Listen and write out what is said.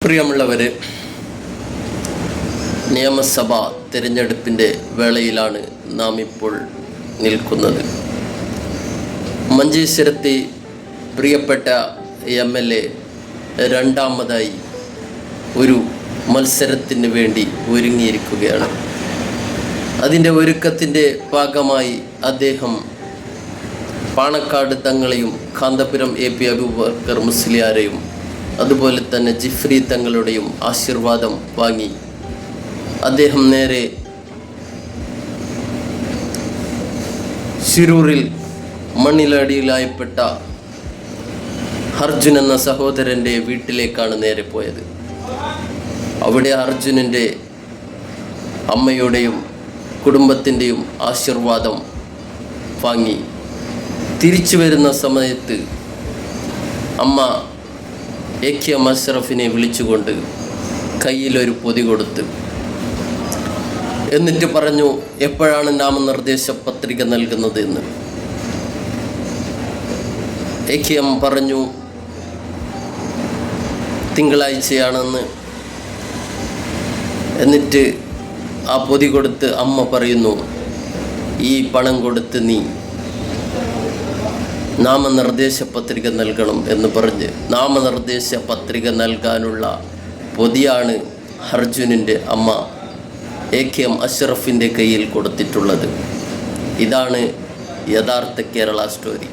പ്രിയമുള്ളവരെ, നിയമസഭാ തിരഞ്ഞെടുപ്പിൻ്റെ വേളയിലാണ് നാം ഇപ്പോൾ നിൽക്കുന്നത്. മഞ്ചേശ്വരത്തെ പ്രിയപ്പെട്ട MLA രണ്ടാമതായി ഒരു മത്സരത്തിന് വേണ്ടി ഒരുങ്ങിയിരിക്കുകയാണ്. അതിൻ്റെ ഒരുക്കത്തിൻ്റെ ഭാഗമായി അദ്ദേഹം പാണക്കാട് തങ്ങളെയും കാന്തപുരം AP അബൂബക്കർ മുസ്ലിയാരെയും അതുപോലെ തന്നെ ജിഫ്രി തങ്ങളുടെയും ആശീർവാദം വാങ്ങി അദ്ദേഹം നേരെ ശിരൂരിൽ മണ്ണിലടിയിലായപ്പെട്ട അർജുൻ എന്ന സഹോദരൻ്റെ വീട്ടിലേക്കാണ് നേരെ പോയത്. അവിടെ അർജുനൻ്റെ അമ്മയുടെയും കുടുംബത്തിൻ്റെയും ആശീർവാദം വാങ്ങി തിരിച്ചു വരുന്ന സമയത്ത് അമ്മ AKM അഷ്റഫിനെ വിളിച്ചുകൊണ്ട് കയ്യിലൊരു പൊതി കൊടുത്ത് എന്നിട്ട് പറഞ്ഞു, എപ്പോഴാണ് നാമനിർദ്ദേശ പത്രിക നൽകുന്നത് എന്ന്. AKM പറഞ്ഞു, തിങ്കളാഴ്ചയാണെന്ന്. എന്നിട്ട് ആ പൊതി കൊടുത്ത് അമ്മ പറയുന്നു, ഈ പണം കൊടുത്ത് നീ നാമനിർദ്ദേശ പത്രിക നൽകണം എന്ന് പറഞ്ഞ് നാമനിർദ്ദേശ പത്രിക നൽകാനുള്ള പൊതിയാണ് അർജുനൻ്റെ അമ്മ AKM അഷ്റഫിൻ്റെ കയ്യിൽ കൊടുത്തിട്ടുള്ളത്. ഇതാണ് യഥാർത്ഥ കേരള സ്റ്റോറി.